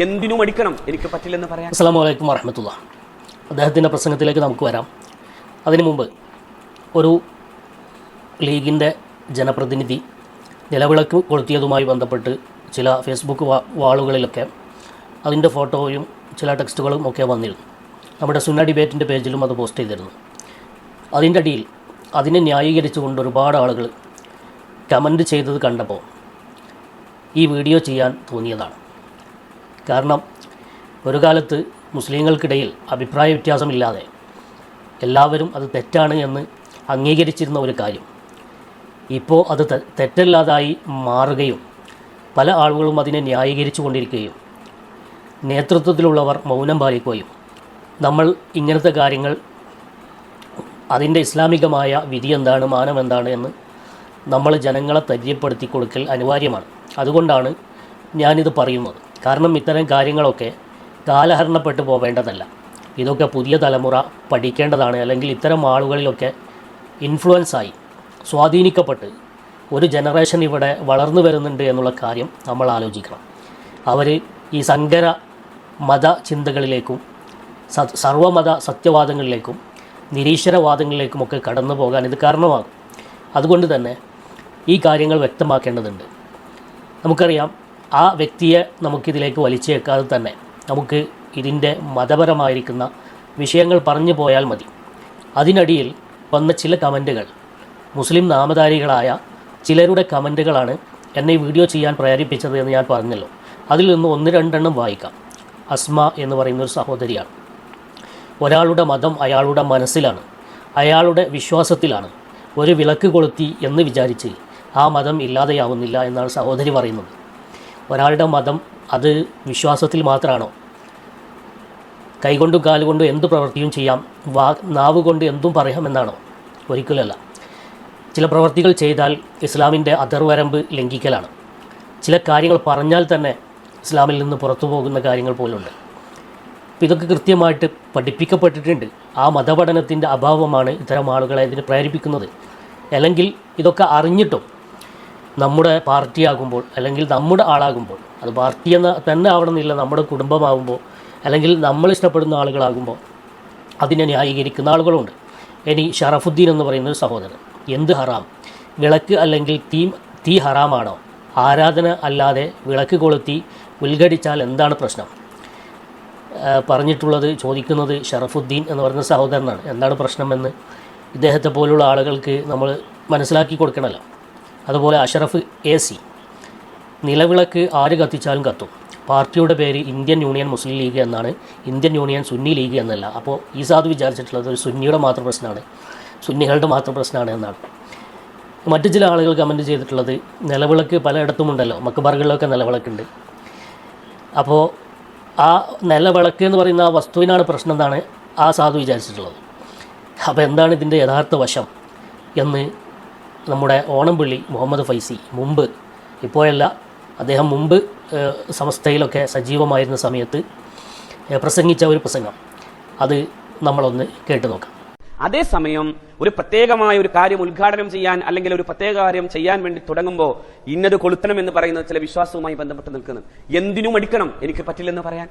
എന്തിനും അടിക്കണം, എനിക്ക് പറ്റില്ലെന്ന് പറയാൻ. അസ്സലാമു അലൈക്കും വറഹ്മത്തുള്ളാഹി. അദ്ദേഹത്തിൻ്റെ പ്രസംഗത്തിലേക്ക് നമുക്ക് വരാം. അതിനു മുമ്പ് ഒരു ലീഗിൻ്റെ ജനപ്രതിനിധി നിലവിളക്ക് കൊളുത്തിയതുമായി ബന്ധപ്പെട്ട് ചില ഫേസ്ബുക്ക് വാളുകളിലൊക്കെ അതിൻ്റെ ഫോട്ടോയും ചില ടെക്സ്റ്റുകളും ഒക്കെ വന്നിരുന്നു. നമ്മുടെ സുന്ന ഡിബേറ്റിൻ്റെ പേജിലും അത് പോസ്റ്റ് ചെയ്തിരുന്നു. അതിൻ്റെ അടിയിൽ അതിനെ ന്യായീകരിച്ചുകൊണ്ട് ഒരുപാട് ആളുകൾ കമൻറ്റ് ചെയ്തത് കണ്ടപ്പോൾ ഈ വീഡിയോ ചെയ്യാൻ തോന്നിയതാണ്. കാരണം ഒരു കാലത്ത് മുസ്ലിങ്ങൾക്കിടയിൽ അഭിപ്രായ വ്യത്യാസമില്ലാതെ എല്ലാവരും അത് തെറ്റാണ് എന്ന് അംഗീകരിച്ചിരുന്ന ഒരു കാര്യം ഇപ്പോൾ അത് തെറ്റല്ലാതായി മാറുകയും പല ആളുകളും അതിനെ ന്യായീകരിച്ചു കൊണ്ടിരിക്കുകയും നേതൃത്വത്തിലുള്ളവർ മൗനം പാലിക്കുകയും നമ്മൾ ഇങ്ങനത്തെ കാര്യങ്ങൾ അതിൻ്റെ ഇസ്ലാമികമായ വിധി എന്താണ്, മാനം എന്താണ് എന്ന് നമ്മൾ ജനങ്ങളെ പരിചയപ്പെടുത്തി കൊടുക്കൽ അനിവാര്യമാണ്. അതുകൊണ്ടാണ് ഞാനിത് പറയുന്നത്. കാരണം ഇത്തരം കാര്യങ്ങളൊക്കെ കാലഹരണപ്പെട്ടു പോവേണ്ടതല്ല. ഇതൊക്കെ പുതിയ തലമുറ പഠിക്കേണ്ടതാണ്. അല്ലെങ്കിൽ ഇത്തരം ആളുകളിലൊക്കെ ഇൻഫ്ലുവൻസായി സ്വാധീനിക്കപ്പെട്ട് ഒരു ജനറേഷൻ ഇവിടെ വളർന്നു വരുന്നുണ്ട് എന്നുള്ള കാര്യം നമ്മൾ ആലോചിക്കണം. അവർ ഈ സങ്കര മത ചിന്തകളിലേക്കും സർവമത സത്യവാദങ്ങളിലേക്കും നിരീശ്വരവാദങ്ങളിലേക്കുമൊക്കെ കടന്നു പോകാൻ ഇത് കാരണമാകും. അതുകൊണ്ട് തന്നെ ഈ കാര്യങ്ങൾ വ്യക്തമാക്കേണ്ടതുണ്ട്. നമുക്കറിയാം, ആ വ്യക്തിയെ നമുക്കിതിലേക്ക് വലിച്ചേക്കാതെ തന്നെ നമുക്ക് ഇതിൻ്റെ മതപരമായിരിക്കുന്ന വിഷയങ്ങൾ പറഞ്ഞു പോയാൽ മതി. അതിനടിയിൽ വന്ന ചില കമൻറ്റുകൾ മുസ്ലിം നാമധാരികളായ ചിലരുടെ കമൻറ്റുകളാണ് എന്നെ ഈ വീഡിയോ ചെയ്യാൻ പ്രേരിപ്പിച്ചത് എന്ന് ഞാൻ പറഞ്ഞല്ലോ. അതിൽ നിന്ന് 1-2 വായിക്കാം. അസ്മ എന്ന് പറയുന്നൊരു സഹോദരിയാണ്. ഒരാളുടെ മതം അയാളുടെ മനസ്സിലാണ്, അയാളുടെ വിശ്വാസത്തിലാണ്. ഒരു വിളക്ക് കൊളുത്തി എന്ന് വിചാരിച്ച് ആ മതം ഇല്ലാതെയാവുന്നില്ല എന്നാണ് സഹോദരി പറയുന്നത്. ഒരാളുടെ മതം അത് വിശ്വാസത്തിൽ മാത്രമാണോ? കൈകൊണ്ടും കാലുകൊണ്ടും എന്ത് പ്രവൃത്തിയും ചെയ്യാം, നാവ് കൊണ്ട് എന്തും പറയാമെന്നാണോ? ഒരിക്കലല്ല. ചില പ്രവൃത്തികൾ ചെയ്താൽ ഇസ്ലാമിൻ്റെ അതിർവരമ്പ് ലംഘിക്കലാണ്. ചില കാര്യങ്ങൾ പറഞ്ഞാൽ തന്നെ ഇസ്ലാമിൽ നിന്ന് പുറത്തു പോകുന്ന കാര്യങ്ങൾ പോലുണ്ട്. അപ്പോൾ ഇതൊക്കെ കൃത്യമായിട്ട് പഠിപ്പിക്കപ്പെട്ടിട്ടുണ്ട്. ആ മതപഠനത്തിൻ്റെ അഭാവമാണ് ഇത്തരം ആളുകളെ ഇതിന് പ്രേരിപ്പിക്കുന്നത്. അല്ലെങ്കിൽ ഇതൊക്കെ അറിഞ്ഞിട്ടും നമ്മുടെ പാർട്ടിയാകുമ്പോൾ അല്ലെങ്കിൽ നമ്മുടെ ആളാകുമ്പോൾ, അത് പാർട്ടി എന്ന തന്നെ ആവണമെന്നില്ല, നമ്മുടെ കുടുംബമാകുമ്പോൾ അല്ലെങ്കിൽ നമ്മൾ ഇഷ്ടപ്പെടുന്ന ആളുകളാകുമ്പോൾ അതിനെ ന്യായീകരിക്കുന്ന ആളുകളുണ്ട്. ഇനി ഷറഫുദ്ദീൻ എന്ന് പറയുന്നൊരു സഹോദരൻ, എന്ത് ഹറാം? വിളക്ക് അല്ലെങ്കിൽ തീ ഹറാമാണോ? ആരാധന അല്ലാതെ വിളക്ക് കൊളുത്തി ഉദ്ഘടിച്ചാൽ എന്താണ് പ്രശ്നം? ചോദിക്കുന്നത് ഷറഫുദ്ദീൻ എന്ന് പറയുന്ന സഹോദരനാണ്. എന്താണ് പ്രശ്നമെന്ന് ഇദ്ദേഹത്തെ പോലുള്ള ആളുകൾക്ക് നമ്മൾ മനസ്സിലാക്കി കൊടുക്കണമല്ലോ. അതുപോലെ അഷറഫ് AC, നിലവിളക്ക് ആര് കത്തിച്ചാലും കത്തും. പാർട്ടിയുടെ പേര് ഇന്ത്യൻ യൂണിയൻ മുസ്ലിം ലീഗ് എന്നാണ്, ഇന്ത്യൻ യൂണിയൻ സുന്നി ലീഗ് എന്നല്ല. അപ്പോൾ ഈ സാധു വിചാരിച്ചിട്ടുള്ളത് ഒരു സുന്നിയുടെ മാത്രം പ്രശ്നമാണ്, സുന്നികളുടെ മാത്രം പ്രശ്നമാണ് എന്നാണ്. മറ്റു ചില ആളുകൾ കമൻറ്റ് ചെയ്തിട്ടുള്ളത് നിലവിളക്ക് പലയിടത്തുമുണ്ടല്ലോ, മക്കബറുകളിലൊക്കെ നിലവിളക്കുണ്ട്. അപ്പോൾ ആ നിലവിളക്ക് എന്ന് പറയുന്ന ആ വസ്തുവിനാണ് പ്രശ്നം എന്നാണ് ആ സാധു വിചാരിച്ചിട്ടുള്ളത്. അപ്പോൾ എന്താണ് ഇതിൻ്റെ യഥാർത്ഥ വശം എന്ന് നമ്മുടെ ഓണംപള്ളി മുഹമ്മദ് ഫൈസി മുമ്പ്, ഇപ്പോഴല്ല, അദ്ദേഹം മുമ്പ് സമസ്തയിലൊക്കെ സജീവമായിരുന്ന സമയത്ത് പ്രസംഗിച്ച ഒരു പ്രസംഗം, അത് നമ്മളൊന്ന് കേട്ടു നോക്കാം. അതേസമയം ഒരു പ്രത്യേകമായ ഒരു കാര്യം ഉദ്ഘാടനം ചെയ്യാൻ അല്ലെങ്കിൽ ഒരു പ്രത്യേക കാര്യം ചെയ്യാൻ വേണ്ടി തുടങ്ങുമ്പോൾ ഇന്നത് കൊളുത്തണം എന്ന് പറയുന്നത് ചില വിശ്വാസവുമായി ബന്ധപ്പെട്ട് നിൽക്കുന്നത്. എന്തിനും അടിക്കണം, എനിക്ക് പറ്റില്ലെന്ന് പറയാൻ.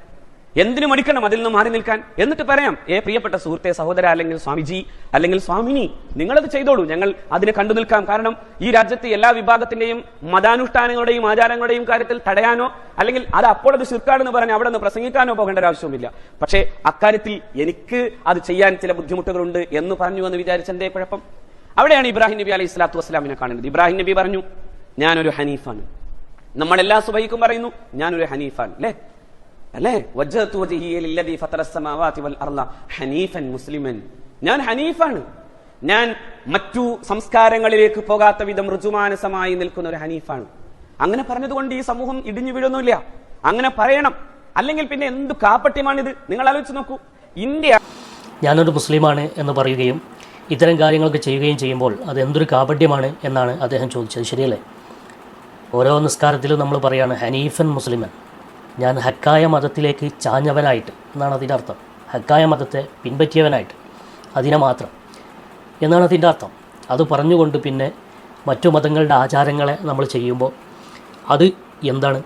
എന്തിനും അടിക്കണം, അതിൽ നിന്ന് മാറി നിൽക്കാൻ. എന്നിട്ട് പറയാം, പ്രിയപ്പെട്ട സുഹൃത്തെ, സഹോദര, അല്ലെങ്കിൽ സ്വാമിജി, അല്ലെങ്കിൽ സ്വാമിനി, നിങ്ങളത് ചെയ്തോളൂ, ഞങ്ങൾ അതിനെ കണ്ടു നിൽക്കാം. കാരണം ഈ രാജ്യത്തെ എല്ലാ വിഭാഗത്തിന്റെയും മതാനുഷ്ഠാനങ്ങളുടെയും ആചാരങ്ങളുടെയും കാര്യത്തിൽ തടയാനോ അല്ലെങ്കിൽ അപ്പോൾ അത് ശിർക്കാണെന്ന് പറഞ്ഞ് അവിടെ നിന്ന് പ്രസംഗിക്കാനോ പോകേണ്ട ഒരു ആവശ്യവുമില്ല. പക്ഷേ അക്കാര്യത്തിൽ എനിക്ക് അത് ചെയ്യാൻ ചില ബുദ്ധിമുട്ടുകളുണ്ട് എന്ന് പറഞ്ഞു എന്ന് വിചാരിച്ച എന്തേ കുഴപ്പം? അവിടെയാണ് ഇബ്രാഹിം നബി അലൈഹി സ്വലാത്തു വസ്സലാമിനെ കാണുന്നത്. ഇബ്രാഹിം നബി പറഞ്ഞു, ഞാനൊരു ഹനീഫാണ്. നമ്മളെല്ലാ സുബഹിക്കും പറയുന്നു, ഞാനൊരു ഹനീഫാണ്, അല്ലേ? ഞാൻ ഹനീഫാണ്. ഞാൻ മറ്റു സംസ്കാരങ്ങളിലേക്ക് പോകാത്ത വിധം ഋജുമാനസമായി നിൽക്കുന്ന ഒരു ഹനീഫാണ്. അങ്ങനെ പറഞ്ഞതുകൊണ്ട് ഈ സമൂഹം ഇടിഞ്ഞു വീഴൊന്നുമില്ല. അങ്ങനെ പറയണം. അല്ലെങ്കിൽ പിന്നെ എന്ത് കാപ്പട്യമാണിത്? നിങ്ങൾ ആലോചിച്ച് നോക്കൂ. ഇന്ത്യ ഞാനൊരു മുസ്ലിമാണ് എന്ന് പറയുകയും ഇത്തരം കാര്യങ്ങളൊക്കെ ചെയ്യുകയും ചെയ്യുമ്പോൾ അത് എന്തൊരു കാപട്യമാണ് എന്നാണ് അദ്ദേഹം ചോദിച്ചത്. ശരിയല്ലേ? ഓരോ നിസ്കാരത്തിലും നമ്മൾ പറയാണ് ഹനീഫൻ മുസ്ലിമൻ, ഞാൻ ഹക്കായ മതത്തിലേക്ക് ചാഞ്ഞവനായിട്ട് എന്നാണ് അതിൻ്റെ അർത്ഥം. ഹക്കായ മതത്തെ പിൻപറ്റിയവനായിട്ട്, അതിനെ മാത്രം എന്നാണ് അതിൻ്റെ അർത്ഥം. അത് പറഞ്ഞുകൊണ്ട് പിന്നെ മറ്റു മതങ്ങളുടെ ആചാരങ്ങളെ നമ്മൾ ചെയ്യുമ്പോൾ അത് എന്താണ്?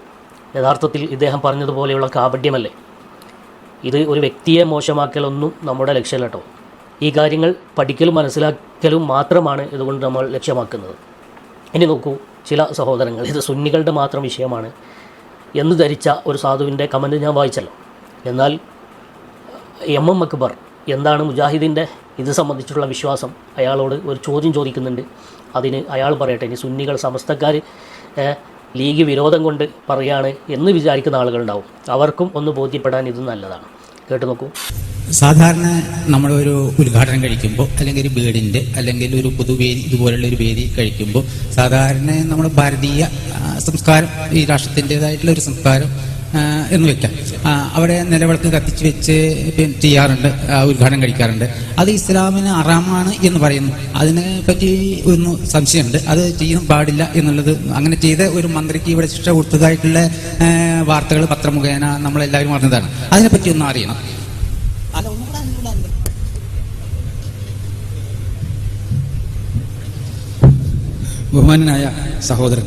യഥാർത്ഥത്തിൽ ഇദ്ദേഹം പറഞ്ഞതുപോലെയുള്ള കാപട്യമല്ലേ. ഇത് ഒരു വ്യക്തിയെ മോശമാക്കലൊന്നും നമ്മുടെ ലക്ഷ്യമല്ല കേട്ടോ. ഈ കാര്യങ്ങൾ പഠിക്കലും മനസ്സിലാക്കലും മാത്രമാണ് ഇതുകൊണ്ട് നമ്മൾ ലക്ഷ്യമാക്കുന്നത്. ഇനി നോക്കൂ, ചില സഹോദരങ്ങൾ ഇത് സുന്നികളുടെ മാത്രം വിഷയമാണ് എന്ന് ധരിച്ച ഒരു സാധുവിൻ്റെ കമൻറ്റ് ഞാൻ വായിച്ചല്ലോ. എന്നാൽ എം അക്ബർ എന്താണ് മുജാഹിദിൻ്റെ ഇത് സംബന്ധിച്ചുള്ള വിശ്വാസം, അയാളോട് ഒരു ചോദ്യം ചോദിക്കുന്നുണ്ട്. അതിന് അയാൾ പറയട്ടെ. ഇനി സുന്നികൾ സമസ്തക്കാർ ലീഗ് വിരോധം കൊണ്ട് പറയാണ് എന്ന് വിചാരിക്കുന്ന ആളുകളുണ്ടാവും. അവർക്കും ഒന്ന് ബോധ്യപ്പെടാൻ ഇത് നല്ലതാണ്. കേട്ടു നോക്കൂ. സാധാരണ നമ്മളൊരു ഉദ്ഘാടനം കഴിക്കുമ്പോൾ അല്ലെങ്കിൽ ഒരു വീടിൻ്റെ അല്ലെങ്കിൽ ഒരു പൊതുവേദി ഇതുപോലുള്ള ഒരു വേദി കഴിക്കുമ്പോൾ സാധാരണ നമ്മൾ ഭാരതീയ സംസ്കാരം, ഈ രാഷ്ട്രത്തിൻ്റെതായിട്ടുള്ള ഒരു സംസ്കാരം എന്ന് വെക്കാം, അവിടെ നിലവിളക്ക് കത്തിച്ച് വെച്ച് ചെയ്യാറുണ്ട്, ഉദ്ഘാടനം കഴിക്കാറുണ്ട്. അത് ഇസ്ലാമിന് ഹറാമാണ് എന്ന് പറയുന്നു. അതിനെ പറ്റി ഒന്ന് സംശയമുണ്ട്. അത് ചെയ്യാൻ പാടില്ല എന്നുള്ളത്, അങ്ങനെ ചെയ്ത ഒരു മന്ത്രിക്ക് ഇവിടെ ശിക്ഷ കൊടുത്തതായിട്ടുള്ള വാർത്തകൾ പത്രമുഖേന നമ്മളെല്ലാവരും അറിഞ്ഞതാണ്. അതിനെപ്പറ്റി ഒന്ന് അറിയണം. ബഹുമാനായ സഹോദരൻ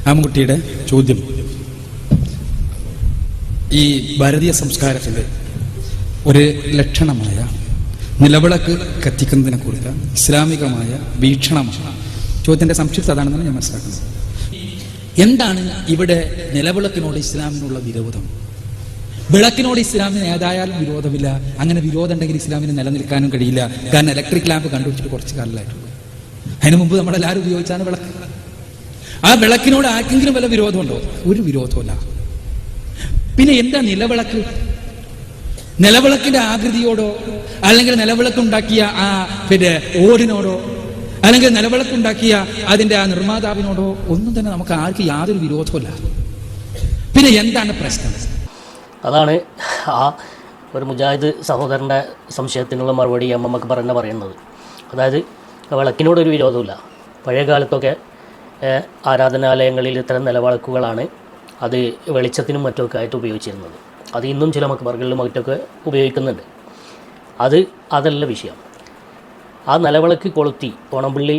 രാമൻകുട്ടിയുടെ ചോദ്യം ഈ ഭാരതീയ സംസ്കാരത്തിൻ്റെ ഒരു ലക്ഷണമായ നിലവിളക്ക് കത്തിക്കുന്നതിനെ കുറിച്ച് ഇസ്ലാമികമായ വീക്ഷണമാണ്. ചോദ്യത്തിൻ്റെ സംക്ഷിപ്ത അതാണെന്നാണ് ഞാൻ മനസ്സിലാക്കുന്നത്. എന്താണ് ഇവിടെ നിലവിളക്കിനോട് ഇസ്ലാമിനുള്ള വിരോധം? വിളക്കിനോട് ഇസ്ലാമിന് ഏതായാലും വിരോധമില്ല. അങ്ങനെ വിരോധം ഉണ്ടെങ്കിൽ ഇസ്ലാമിന് നിലനിൽക്കാനും കഴിയില്ല. കാരണം ഇലക്ട്രിക് ലാമ്പ് കണ്ടുപിടിച്ചിട്ട് കുറച്ച് കാലമായിട്ടുള്ളൂ. അതിനു മുമ്പ് നമ്മളെല്ലാവരും ഉപയോഗിച്ചാണ് വിളക്ക്. ആ വിളക്കിനോട് ആർക്കെങ്കിലും വല്ല വിരോധമുണ്ടോ? ഒരു വിരോധമല്ല. പിന്നെ എന്താ നിലവിളക്ക്? നിലവിളക്കിന്റെ ആകൃതിയോടോ അല്ലെങ്കിൽ നിലവിളക്കുണ്ടാക്കിയ ആ ഓടിനോടോ അല്ലെങ്കിൽ നിലവിളക്കുണ്ടാക്കിയ അതിന്റെ ആ നിർമ്മാതാവിനോടോ ഒന്നും തന്നെ നമുക്ക് ആർക്കും യാതൊരു വിരോധമല്ല. പിന്നെ എന്താണ് പ്രശ്നം? അതാണ് ആ ഒരു മുജാഹിദ് സഹോദരൻ്റെ സംശയത്തിനുള്ള മറുപടി നമുക്ക് പറയുന്നത്. അതായത് വിളക്കിനോടൊരു വിരോധമില്ല. പഴയ കാലത്തൊക്കെ ആരാധനാലയങ്ങളിൽ ഇത്തരം നിലവിളക്കുകളാണ് അത് വെളിച്ചത്തിനും മറ്റുമൊക്കെ ആയിട്ട് ഉപയോഗിച്ചിരുന്നത്. അത് ഇന്നും ചില മക്ബറുകളിലും മറ്റൊക്കെ ഉപയോഗിക്കുന്നുണ്ട്. അതല്ല വിഷയം. ആ നിലവിളക്ക് കൊളുത്തി, ഓണംപള്ളി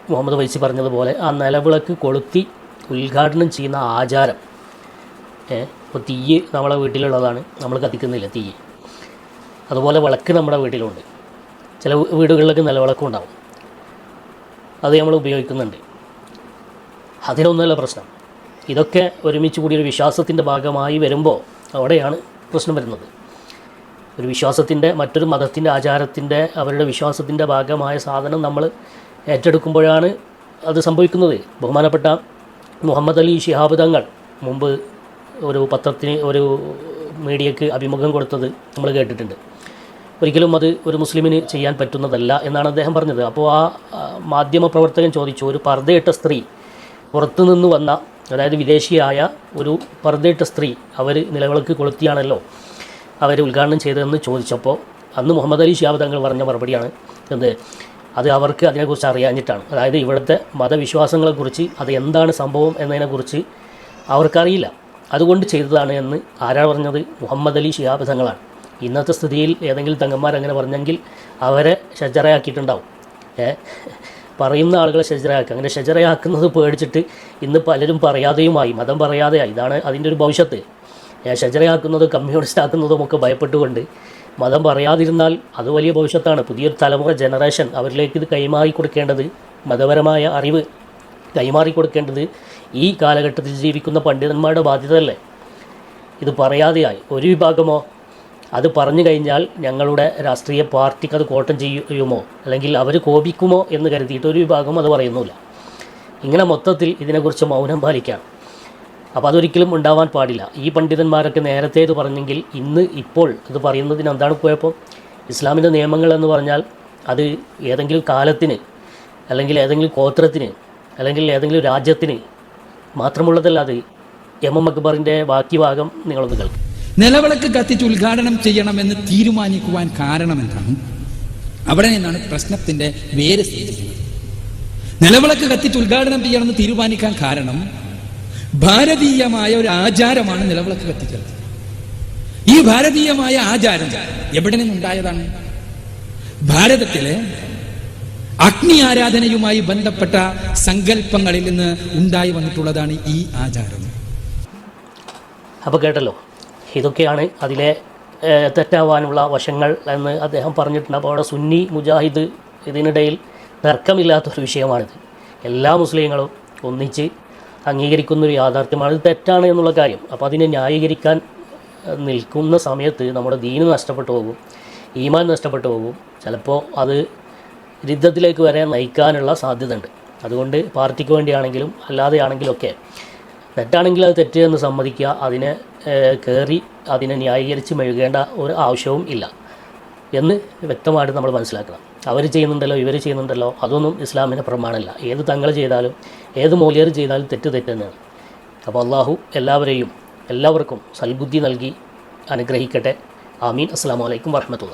മുഹമ്മദ് വൈസി പറഞ്ഞതുപോലെ ആ നിലവിളക്ക് കൊളുത്തി ഉദ്ഘാടനം ചെയ്യുന്ന ആചാരം, ഇപ്പോൾ തീയ് നമ്മളെ വീട്ടിലുള്ളതാണ്, നമ്മൾ കത്തിക്കുന്നില്ല തീയ്. അതുപോലെ വിളക്ക് നമ്മുടെ വീട്ടിലുണ്ട്. ചില വീടുകളിലൊക്കെ നിലവിളക്കും ഉണ്ടാവും, അത് നമ്മൾ ഉപയോഗിക്കുന്നുണ്ട്. അതിനൊന്നുമല്ല പ്രശ്നം. ഇതൊക്കെ ഒരുമിച്ച് കൂടി ഒരു വിശ്വാസത്തിൻ്റെ ഭാഗമായി വരുമ്പോൾ അവിടെയാണ് പ്രശ്നം വരുന്നത്. ഒരു വിശ്വാസത്തിൻ്റെ, മറ്റൊരു മതത്തിൻ്റെ ആചാരത്തിൻ്റെ, അവരുടെ വിശ്വാസത്തിൻ്റെ ഭാഗമായ സാധനം നമ്മൾ ഏറ്റെടുക്കുമ്പോഴാണ് അത് സംഭവിക്കുന്നത്. ബഹുമാനപ്പെട്ട മുഹമ്മദ് അലി ശിഹാബ് തങ്ങൾ മുമ്പ് ഒരു പത്രത്തിന്, ഒരു മീഡിയക്ക് അഭിമുഖം കൊടുത്തത് നമ്മൾ കേട്ടിട്ടുണ്ട്. ഒരിക്കലും അത് ഒരു മുസ്ലിമിന് ചെയ്യാൻ പറ്റുന്നതല്ല എന്നാണ് അദ്ദേഹം പറഞ്ഞത്. അപ്പോൾ ആ മാധ്യമപ്രവർത്തകൻ ചോദിച്ചു, ഒരു പർദ്ദയിട്ട സ്ത്രീ പുറത്തുനിന്ന് വന്ന, അതായത് വിദേശിയായ ഒരു പർദ്ദയിട്ട സ്ത്രീ, അവർ നിലവിളക്ക് കൊളുത്തിയാണല്ലോ അവർ ഉദ്ഘാടനം ചെയ്തതെന്ന് ചോദിച്ചപ്പോൾ അന്ന് മുഹമ്മദ് അലി ശിഹാബ് തങ്ങൾ പറഞ്ഞ മറുപടിയാണ് അത് അവർക്ക് അതിനെക്കുറിച്ച് അറിയാഞ്ഞിട്ടാണ്. അതായത് ഇവിടുത്തെ മതവിശ്വാസങ്ങളെക്കുറിച്ച്, അത് എന്താണ് സംഭവം എന്നതിനെക്കുറിച്ച് അവർക്കറിയില്ല, അതുകൊണ്ട് ചെയ്തതാണ് എന്ന് ആരാ പറഞ്ഞത്? മുഹമ്മദ് അലി ശിഹാബ് തങ്ങളാണ്. ഇന്നത്തെ സ്ഥിതിയിൽ ഏതെങ്കിലും തങ്ങന്മാരങ്ങനെ പറഞ്ഞെങ്കിൽ അവരെ ഷജറയാക്കിയിട്ടുണ്ടാവും. പറയുന്ന ആളുകളെ ഷജറയാക്കുക. അങ്ങനെ ഷജറയാക്കുന്നത് പേടിച്ചിട്ട് ഇന്ന് പലരും പറയാതെയുമായി, മതം പറയാതെയായി. ഇതാണ് അതിൻ്റെ ഒരു ഭവിഷ്യത്ത്. ഷജറയാക്കുന്നതും കമ്മ്യൂണിസ്റ്റ് ആക്കുന്നതുമൊക്കെ ഭയപ്പെട്ടുകൊണ്ട് മതം പറയാതിരുന്നാൽ അത് വലിയ ഭവിഷ്യത്താണ്. പുതിയൊരു തലമുറ ജനറേഷൻ അവരിലേക്ക് ഇത് കൈമാറി കൊടുക്കേണ്ടത്, മതപരമായ അറിവ് കൈമാറി കൊടുക്കേണ്ടത് ഈ കാലഘട്ടത്തിൽ ജീവിക്കുന്ന പണ്ഡിതന്മാരുടെ ബാധ്യതയല്ലേ. ഇത് പറയാതെയായി ഒരു വിഭാഗമോ അത് പറഞ്ഞു കഴിഞ്ഞാൽ ഞങ്ങളുടെ രാഷ്ട്രീയ പാർട്ടിക്ക് അത് കോട്ടം ചെയ്യുമോ അല്ലെങ്കിൽ അവർ കോപിക്കുമോ എന്ന് കരുതിയിട്ട് ഒരു വിഭാഗം അത് പറയുന്നില്ല. ഇങ്ങനെ മൊത്തത്തിൽ ഇതിനെക്കുറിച്ച് മൗനം പാലിക്കുകയാണ്. അപ്പോൾ അതൊരിക്കലും ഉണ്ടാവാൻ പാടില്ല. ഈ പണ്ഡിതന്മാരൊക്കെ നേരത്തെ ഇത് പറഞ്ഞെങ്കിൽ ഇപ്പോൾ ഇത് പറയുന്നതിന് എന്താണ് കുഴപ്പം? ഇസ്ലാമിൻ്റെ നിയമങ്ങൾ എന്ന് പറഞ്ഞാൽ അത് ഏതെങ്കിലും കാലത്തിന് അല്ലെങ്കിൽ ഏതെങ്കിലും ഗോത്രത്തിന് അല്ലെങ്കിൽ ഏതെങ്കിലും രാജ്യത്തിന് മാത്രമുള്ളതല്ല. അത് എം അക്ബറിൻ്റെ ബാക്കി ഭാഗം നിങ്ങളൊന്ന് കേൾക്കും. നിലവിളക്ക് കത്തിച്ച് ഉദ്ഘാടനം ചെയ്യണമെന്ന് തീരുമാനിക്കുവാൻ കാരണം എന്താണ്? അവിടെ നിന്നാണ് പ്രശ്നത്തിന്റെ വേര് സ്ഥിതിക്കുന്നത്. നിലവിളക്ക് കത്തിച്ച് ഉദ്ഘാടനം ചെയ്യണമെന്ന് തീരുമാനിക്കാൻ കാരണം ഭാരതീയമായ ഒരു ആചാരമാണ് നിലവിളക്ക് കത്തിക്കൽ. ഈ ഭാരതീയമായ ആചാരം എവിടെ നിന്നുണ്ടായതാണ്? ഭാരതത്തിലെ അഗ്നി ആരാധനയുമായി ബന്ധപ്പെട്ട സങ്കല്പങ്ങളിൽ നിന്ന് ഉണ്ടായി വന്നിട്ടുള്ളതാണ് ഈ ആചാരം. അപ്പോൾ കേട്ടല്ലോ, ഇതൊക്കെയാണ് അതിലെ തെറ്റാവാനുള്ള വശങ്ങൾ എന്ന് അദ്ദേഹം പറഞ്ഞിട്ടുണ്ട്. അപ്പോൾ അവിടെ സുന്നി മുജാഹിദ് ഇതിനിടയിൽ തർക്കമില്ലാത്തൊരു വിഷയമാണിത്. എല്ലാ മുസ്ലിങ്ങളും ഒന്നിച്ച് അംഗീകരിക്കുന്നൊരു യാഥാർത്ഥ്യമാണ് ഇത് തെറ്റാണ് എന്നുള്ള കാര്യം. അപ്പോൾ അതിനെ ന്യായീകരിക്കാൻ നിൽക്കുന്ന സമയത്ത് നമ്മുടെ ദീന് നഷ്ടപ്പെട്ടു പോകും, ഈമാൻ നഷ്ടപ്പെട്ടു പോകും. ചിലപ്പോൾ അത് രിദ്ധത്തിലേക്ക് വരെ നയിക്കാനുള്ള സാധ്യത ഉണ്ട്. അതുകൊണ്ട് പാർട്ടിക്ക് വേണ്ടിയാണെങ്കിലും അല്ലാതെയാണെങ്കിലുമൊക്കെ തെറ്റാണെങ്കിൽ അത് തെറ്റ് എന്ന് സമ്മതിക്കുക, അതിനെ കയറി അതിനെ ന്യായീകരിച്ച് മെഴുകേണ്ട ഒരു ആവശ്യവും ഇല്ല എന്ന് വ്യക്തമായിട്ട് നമ്മൾ മനസ്സിലാക്കണം. അവർ ചെയ്യുന്നുണ്ടല്ലോ ഇവർ ചെയ്യുന്നുണ്ടല്ലോ അതൊന്നും ഇസ്ലാമിൻ്റെ പ്രമാണമല്ല. ഏത് തങ്ങൾ ചെയ്താലും ഏത് മൗലിയർ ചെയ്താലും തെറ്റ് തന്നെയാണ്. അപ്പോൾ അള്ളാഹു എല്ലാവർക്കും സൽബുദ്ധി നൽകി അനുഗ്രഹിക്കട്ടെ. ആമീൻ. അസ്സലാമു അലൈക്കും വറഹ്മത്തുള്ളാഹി.